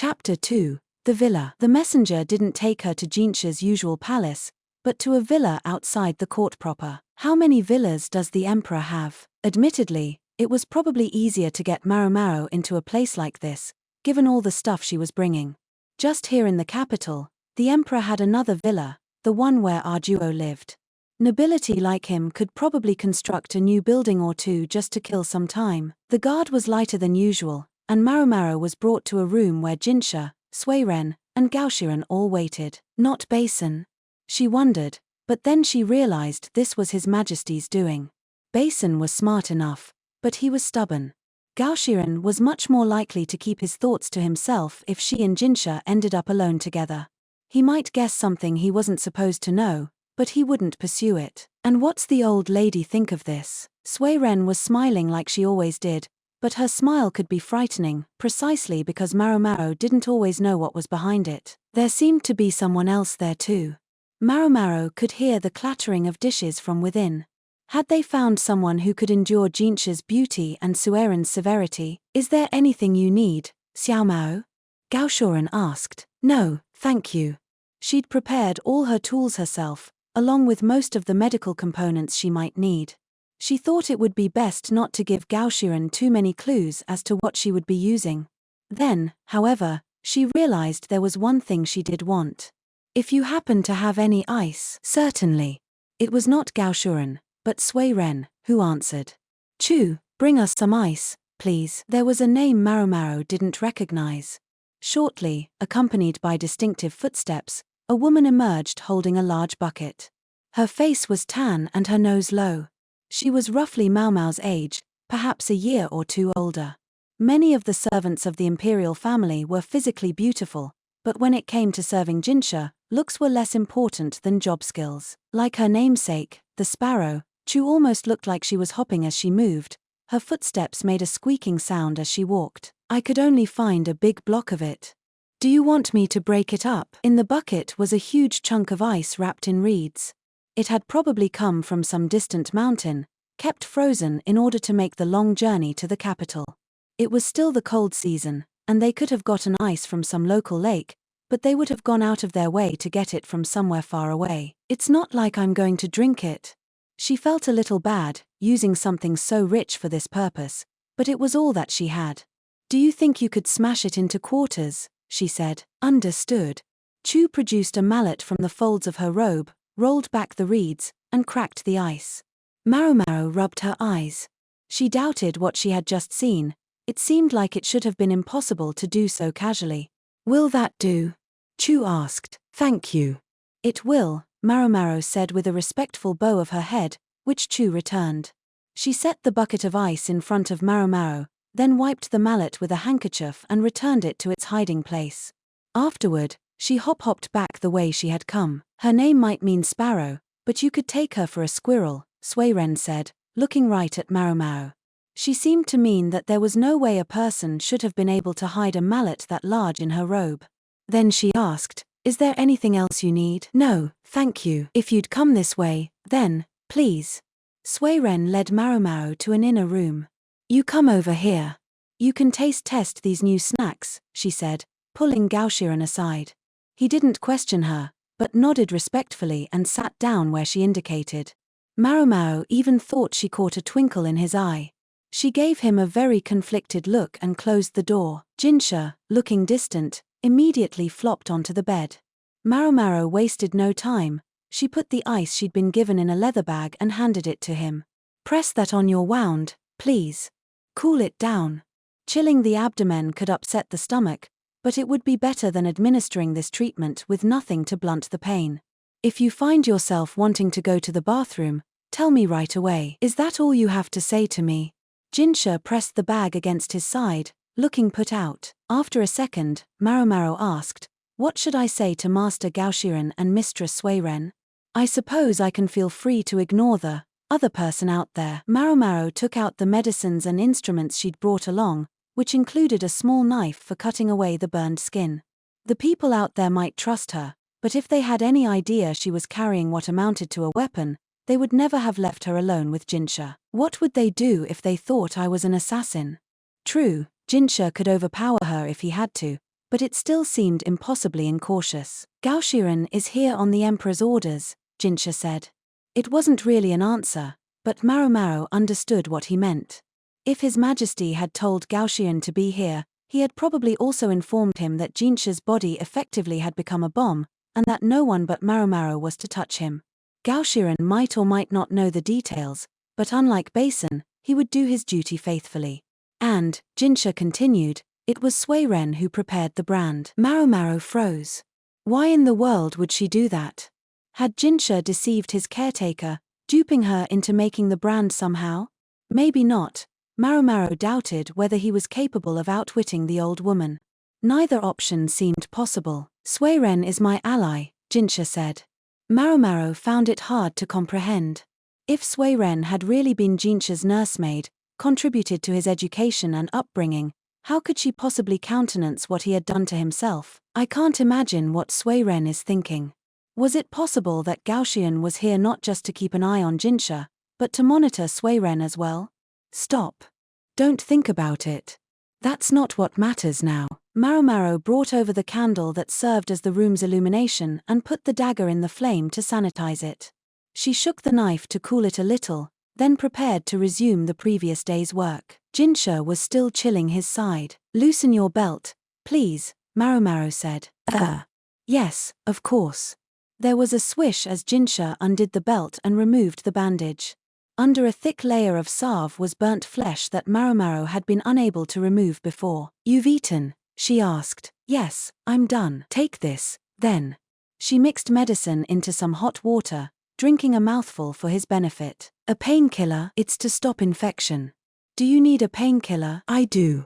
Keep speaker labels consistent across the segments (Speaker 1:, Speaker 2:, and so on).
Speaker 1: Chapter 2. The Villa. The messenger didn't take her to Jinshi's usual palace, but to a villa outside the court proper. How many villas does the emperor have? Admittedly, it was probably easier to get Maomao into a place like this, given all the stuff she was bringing. Just here in the capital, the emperor had another villa, the one where Arduo lived. Nobility like him could probably construct a new building or two just to kill some time. The guard was lighter than usual, and Maomao was brought to a room where Jinshi, Suiren, and Gaoshiren all waited. Not Basin? She wondered, but then she realized this was His Majesty's doing. Basin was smart enough, but he was stubborn. Gaoshiren was much more likely to keep his thoughts to himself if she and Jinshi ended up alone together. He might guess something he wasn't supposed to know, but he wouldn't pursue it. And what's the old lady think of this? Suiren was smiling like she always did, but her smile could be frightening, precisely because Maomao didn't always know what was behind it. There seemed to be someone else there too. Maomao could hear the clattering of dishes from within. Had they found someone who could endure Jinshi's beauty and Suiren's severity? Is there anything you need, Xiaomao? Gaoshiren asked. No, thank you. She'd prepared all her tools herself, along with most of the medical components she might need. She thought it would be best not to give Gaoshiren too many clues as to what she would be using. Then, however, she realized there was one thing she did want. If you happen to have any ice. Certainly. It was not Gaoshiren, but Suiren, who answered. Chu, bring us some ice, please. There was a name Maomao didn't recognize. Shortly, accompanied by distinctive footsteps, a woman emerged holding a large bucket. Her face was tan and her nose low. She was roughly Maomao's age, perhaps a year or two older. Many of the servants of the imperial family were physically beautiful, but when it came to serving Jinshi, looks were less important than job skills. Like her namesake, the sparrow, Chu almost looked like she was hopping as she moved. Her footsteps made a squeaking sound as she walked. I could only find a big block of it. Do you want me to break it up? In the bucket was a huge chunk of ice wrapped in reeds. It had probably come from some distant mountain, kept frozen in order to make the long journey to the capital. It was still the cold season, and they could have gotten ice from some local lake, but they would have gone out of their way to get it from somewhere far away. It's not like I'm going to drink it. She felt a little bad, using something so rich for this purpose, but it was all that she had. Do you think you could smash it into quarters? She said. Understood. Chu produced a mallet from the folds of her robe, rolled back the reeds, and cracked the ice. Maomao rubbed her eyes. She doubted what she had just seen. It seemed like it should have been impossible to do so casually. Will that do? Chu asked. Thank you. It will, Maomao said with a respectful bow of her head, which Chu returned. She set the bucket of ice in front of Maomao, then wiped the mallet with a handkerchief and returned it to its hiding place. Afterward, she hopped back the way she had come. Her name might mean sparrow, but you could take her for a squirrel, Suiren said, looking right at Maomao. She seemed to mean that there was no way a person should have been able to hide a mallet that large in her robe. Then she asked, Is there anything else you need? No, thank you. If you'd come this way, then, please. Suiren led Maomao to an inner room. You come over here. You can taste-test these new snacks, she said, pulling Gaoshiren aside. He didn't question her, but nodded respectfully and sat down where she indicated. Maomao even thought she caught a twinkle in his eye. She gave him a very conflicted look and closed the door. Jinshi, looking distant, immediately flopped onto the bed. Maomao wasted no time. She put the ice she'd been given in a leather bag and handed it to him. Press that on your wound, please. Cool it down. Chilling the abdomen could upset the stomach, but it would be better than administering this treatment with nothing to blunt the pain. If you find yourself wanting to go to the bathroom, tell me right away. Is that all you have to say to me? Jinshi pressed the bag against his side, looking put out. After a second, Maomao asked, What should I say to Master Gaoshiren and Mistress Suiren? I suppose I can feel free to ignore the other person out there. Maomao took out the medicines and instruments she'd brought along, which included a small knife for cutting away the burned skin. The people out there might trust her, but if they had any idea she was carrying what amounted to a weapon, they would never have left her alone with Jinshi. What would they do if they thought I was an assassin? True, Jinshi could overpower her if he had to, but it still seemed impossibly incautious. Gaoshiren is here on the emperor's orders, Jinshi said. It wasn't really an answer, but Maomao understood what he meant. If His Majesty had told Gaoshiren to be here, he had probably also informed him that Jinshi's body effectively had become a bomb, and that no one but Maomao was to touch him. Gaoshiren might or might not know the details, but unlike Basin, he would do his duty faithfully. And, Jinshi continued, it was Sui Ren who prepared the brand. Maomao froze. Why in the world would she do that? Had Jinshi deceived his caretaker, duping her into making the brand somehow? Maybe not. Maomao doubted whether he was capable of outwitting the old woman. Neither option seemed possible. Sui Ren is my ally, Jinshi said. Maomao found it hard to comprehend. If Sui Ren had really been Jinshi's nursemaid, contributed to his education and upbringing, how could she possibly countenance what he had done to himself? I can't imagine what Sui Ren is thinking. Was it possible that Gaoshiren was here not just to keep an eye on Jinshi, but to monitor Sui Ren as well? Stop. Don't think about it. That's not what matters now. Maomao brought over the candle that served as the room's illumination and put the dagger in the flame to sanitize it. She shook the knife to cool it a little, then prepared to resume the previous day's work. Jinshi was still chilling his side. Loosen your belt, please, Maomao said. Yes, of course. There was a swish as Jinshi undid the belt and removed the bandage. Under a thick layer of salve was burnt flesh that Maomao had been unable to remove before. You've eaten? She asked. Yes, I'm done. Take this, then. She mixed medicine into some hot water, drinking a mouthful for his benefit. A painkiller? It's to stop infection. Do you need a painkiller? I do.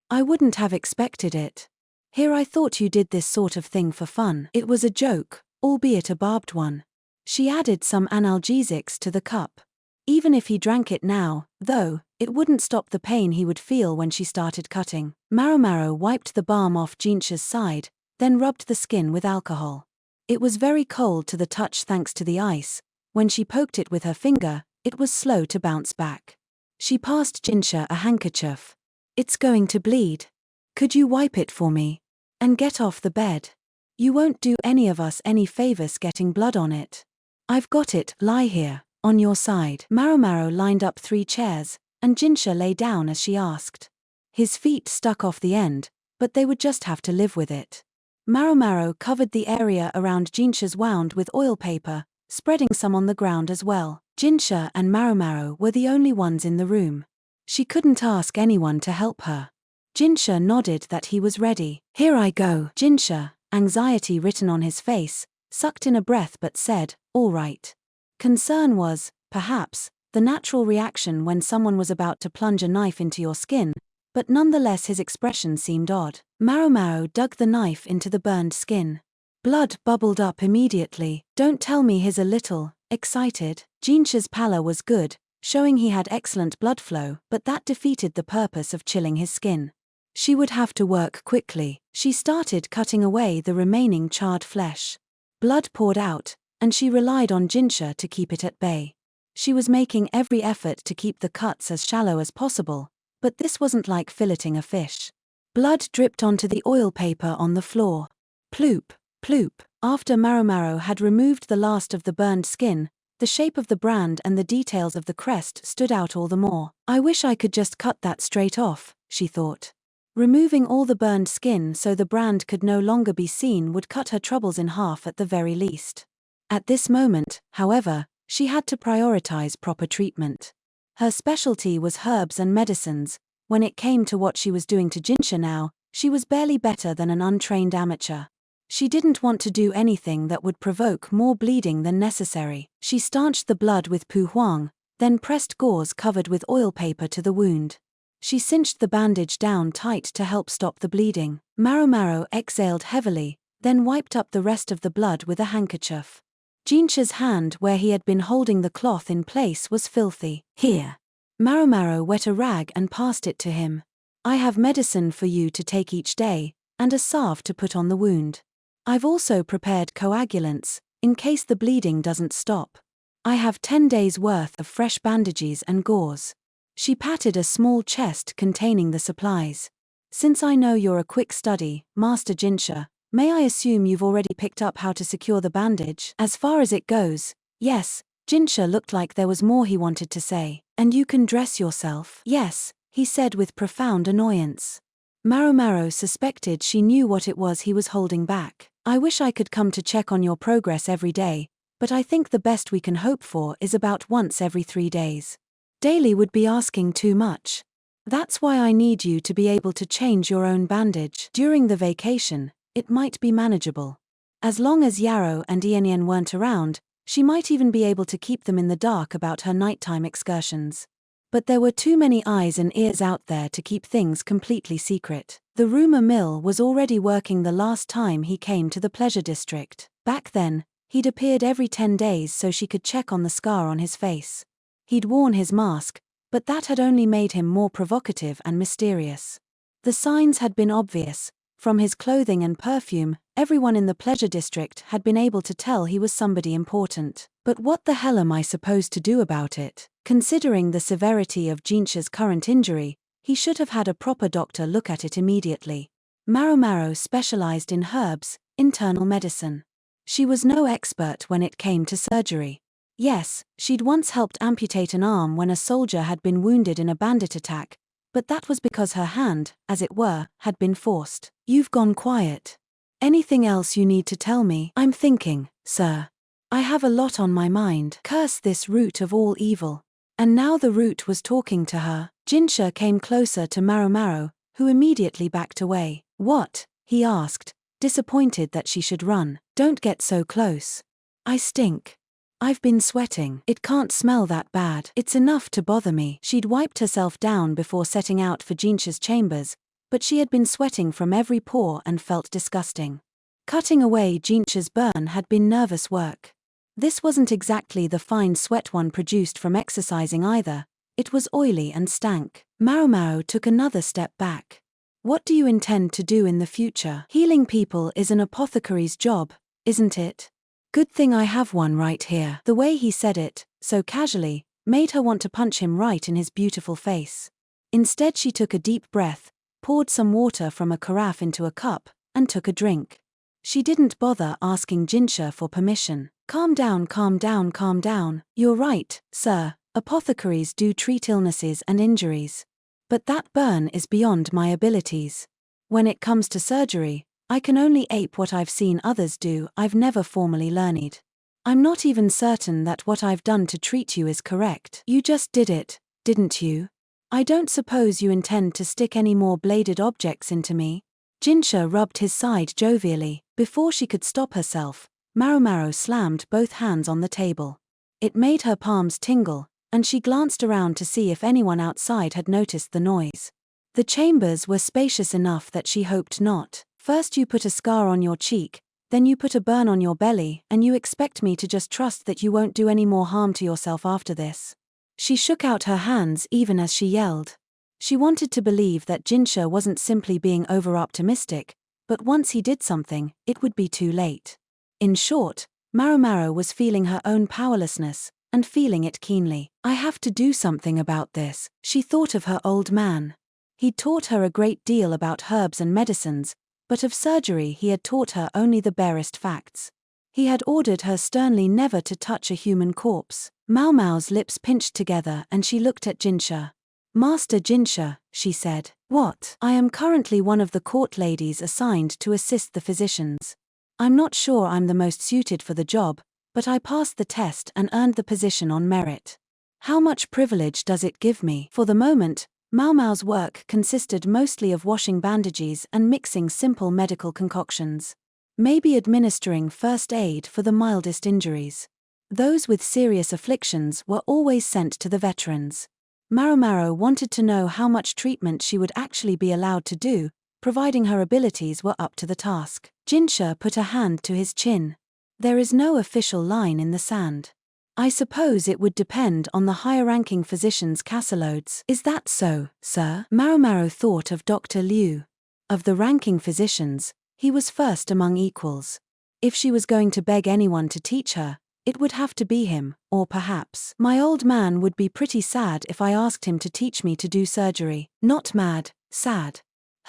Speaker 1: I wouldn't have expected it. Here I thought you did this sort of thing for fun. It was a joke, albeit a barbed one. She added some analgesics to the cup. Even if he drank it now, though, it wouldn't stop the pain he would feel when she started cutting. Maomao wiped the balm off Jinshi's side, then rubbed the skin with alcohol. It was very cold to the touch thanks to the ice. When she poked it with her finger, it was slow to bounce back. She passed Jinshi a handkerchief. It's going to bleed. Could you wipe it for me? And get off the bed. You won't do any of us any favors getting blood on it. I've got it, lie here. On your side. Maomao lined up 3 chairs, and Jinshi lay down as she asked. His feet stuck off the end, but they would just have to live with it. Maomao covered the area around Jinshi's wound with oil paper, spreading some on the ground as well. Jinshi and Maomao were the only ones in the room. She couldn't ask anyone to help her. Jinshi nodded that he was ready. Here I go. Jinshi, anxiety written on his face, sucked in a breath but said, all right. Concern was, perhaps, the natural reaction when someone was about to plunge a knife into your skin, but nonetheless his expression seemed odd. Maomao dug the knife into the burned skin. Blood bubbled up immediately. Don't tell me he's a little excited. Jinshi's pallor was good, showing he had excellent blood flow, but that defeated the purpose of chilling his skin. She would have to work quickly. She started cutting away the remaining charred flesh. Blood poured out, and she relied on Jinshi to keep it at bay. She was making every effort to keep the cuts as shallow as possible, but this wasn't like filleting a fish. Blood dripped onto the oil paper on the floor. Ploop, ploop. After Maomao had removed the last of the burned skin, the shape of the brand and the details of the crest stood out all the more. I wish I could just cut that straight off, she thought. Removing all the burned skin so the brand could no longer be seen would cut her troubles in half at the very least. At this moment, however, she had to prioritize proper treatment. Her specialty was herbs and medicines. When it came to what she was doing to Jinshi now, she was barely better than an untrained amateur. She didn't want to do anything that would provoke more bleeding than necessary. She stanched the blood with hougong, then pressed gauze covered with oil paper to the wound. She cinched the bandage down tight to help stop the bleeding. Maomao exhaled heavily, then wiped up the rest of the blood with a handkerchief. Jinshi's hand where he had been holding the cloth in place was filthy. Here. Maomao wet a rag and passed it to him. I have medicine for you to take each day, and a salve to put on the wound. I've also prepared coagulants, in case the bleeding doesn't stop. I have 10 days' worth of fresh bandages and gauze. She patted a small chest containing the supplies. Since I know you're a quick study, Master Jinshi, may I assume you've already picked up how to secure the bandage? As far as it goes, yes. Jinshi looked like there was more he wanted to say. And you can dress yourself? Yes, he said with profound annoyance. Maomao suspected she knew what it was he was holding back. I wish I could come to check on your progress every day, but I think the best we can hope for is about once every 3 days. Daily would be asking too much. That's why I need you to be able to change your own bandage. During the vacation, it might be manageable. As long as Yarrow and Ianyan weren't around, she might even be able to keep them in the dark about her nighttime excursions. But there were too many eyes and ears out there to keep things completely secret. The rumor mill was already working the last time he came to the pleasure district. Back then, he'd appeared every 10 days so she could check on the scar on his face. He'd worn his mask, but that had only made him more provocative and mysterious. The signs had been obvious. From his clothing and perfume, everyone in the pleasure district had been able to tell he was somebody important. But what the hell am I supposed to do about it? Considering the severity of Jinshi's current injury, he should have had a proper doctor look at it immediately. Maomao specialized in herbs, internal medicine. She was no expert when it came to surgery. Yes, she'd once helped amputate an arm when a soldier had been wounded in a bandit attack, but that was because her hand, as it were, had been forced. You've gone quiet. Anything else you need to tell me? I'm thinking, sir. I have a lot on my mind. Curse this root of all evil. And now the root was talking to her. Jinshi came closer to Maomao, who immediately backed away. What? He asked, disappointed that she should run. Don't get so close. I stink. I've been sweating. It can't smell that bad. It's enough to bother me. She'd wiped herself down before setting out for Jinshi's chambers, but she had been sweating from every pore and felt disgusting. Cutting away Jinshi's burn had been nervous work. This wasn't exactly the fine sweat one produced from exercising either. It was oily and stank. Maomao took another step back. What do you intend to do in the future? Healing people is an apothecary's job, isn't it? Good thing I have one right here. The way he said it, so casually, made her want to punch him right in his beautiful face. Instead she took a deep breath, poured some water from a carafe into a cup, and took a drink. She didn't bother asking Jinshi for permission. Calm down, calm down, calm down. You're right, sir. Apothecaries do treat illnesses and injuries. But that burn is beyond my abilities. When it comes to surgery, I can only ape what I've seen others do. I've never formally learned. I'm not even certain that what I've done to treat you is correct. You just did it, didn't you? I don't suppose you intend to stick any more bladed objects into me? Jinshi rubbed his side jovially. Before she could stop herself, Maomao slammed both hands on the table. It made her palms tingle, and she glanced around to see if anyone outside had noticed the noise. The chambers were spacious enough that she hoped not. First you put a scar on your cheek, then you put a burn on your belly, and you expect me to just trust that you won't do any more harm to yourself after this. She shook out her hands even as she yelled. She wanted to believe that Jinshi wasn't simply being over-optimistic, but once he did something, it would be too late. In short, Maomao was feeling her own powerlessness, and feeling it keenly. I have to do something about this. She thought of her old man. He'd taught her a great deal about herbs and medicines, but of surgery he had taught her only the barest facts. He had ordered her sternly never to touch a human corpse. Maomao's lips pinched together and she looked at Jinshi. Master Jinshi, she said. What? I am currently one of the court ladies assigned to assist the physicians. I'm not sure I'm the most suited for the job, but I passed the test and earned the position on merit. How much privilege does it give me? For the moment, Maomao's work consisted mostly of washing bandages and mixing simple medical concoctions. Maybe administering first aid for the mildest injuries. Those with serious afflictions were always sent to the veterans. Maomao wanted to know how much treatment she would actually be allowed to do, providing her abilities were up to the task. Jinshi put a hand to his chin. There is no official line in the sand. I suppose it would depend on the higher-ranking physician's caseloads. Is that so, sir? Maomao thought of Dr. Liu. Of the ranking physicians, he was first among equals. If she was going to beg anyone to teach her, it would have to be him, or perhaps. My old man would be pretty sad if I asked him to teach me to do surgery. Not mad, sad.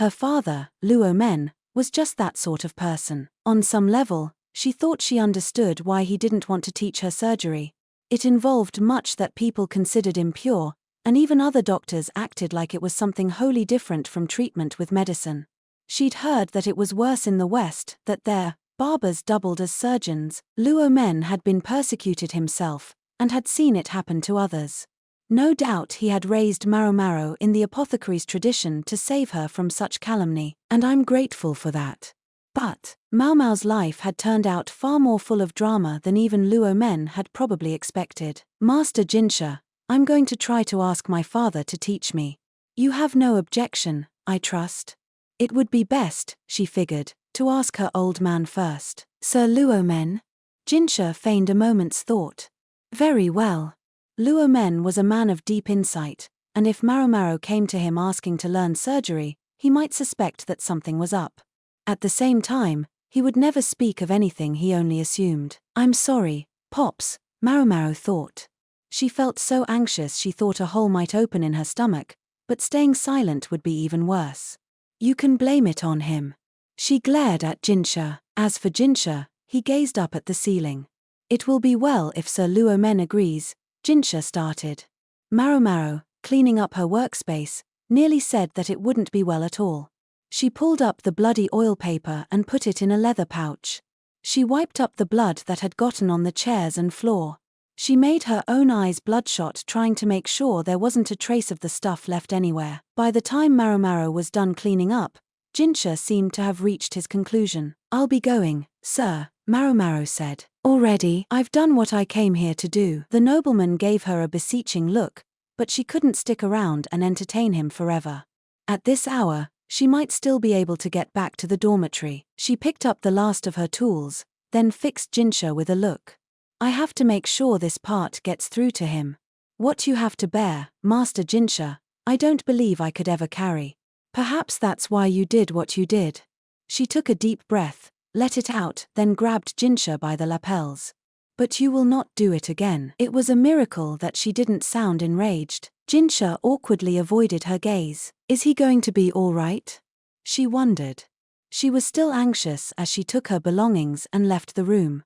Speaker 1: Her father, Luo Men, was just that sort of person. On some level, she thought she understood why he didn't want to teach her surgery. It involved much that people considered impure, and even other doctors acted like it was something wholly different from treatment with medicine. She'd heard that it was worse in the West, that their barbers doubled as surgeons. Luo Men had been persecuted himself, and had seen it happen to others. No doubt he had raised Maomao in the apothecary's tradition to save her from such calumny, and I'm grateful for that. But Maomao's life had turned out far more full of drama than even Luo Men had probably expected. Master Jinshi, I'm going to try to ask my father to teach me. You have no objection, I trust? It would be best, she figured, to ask her old man first. Sir Luo Men? Jinshi feigned a moment's thought. Very well. Luo Men was a man of deep insight, and if Maomao came to him asking to learn surgery, he might suspect that something was up. At the same time, he would never speak of anything he only assumed. I'm sorry, Pops, Maomao thought. She felt so anxious she thought a hole might open in her stomach, but staying silent would be even worse. You can blame it on him. She glared at Jinshi. As for Jinshi, he gazed up at the ceiling. It will be well if Sir Luo Men agrees, Jinshi started. Maomao, cleaning up her workspace, nearly said that it wouldn't be well at all. She pulled up the bloody oil paper and put it in a leather pouch. She wiped up the blood that had gotten on the chairs and floor. She made her own eyes bloodshot trying to make sure there wasn't a trace of the stuff left anywhere. By the time Maomao was done cleaning up, Jinshi seemed to have reached his conclusion. I'll be going, sir, Maomao said. Already? I've done what I came here to do. The nobleman gave her a beseeching look, but she couldn't stick around and entertain him forever. At this hour, she might still be able to get back to the dormitory. She picked up the last of her tools, then fixed Jinshi with a look. I have to make sure this part gets through to him. What you have to bear, Master Jinshi, I don't believe I could ever carry. Perhaps that's why you did what you did. She took a deep breath, let it out, then grabbed Jinshi by the lapels. But you will not do it again. It was a miracle that she didn't sound enraged. Jinshi awkwardly avoided her gaze. Is he going to be all right? She wondered. She was still anxious as she took her belongings and left the room.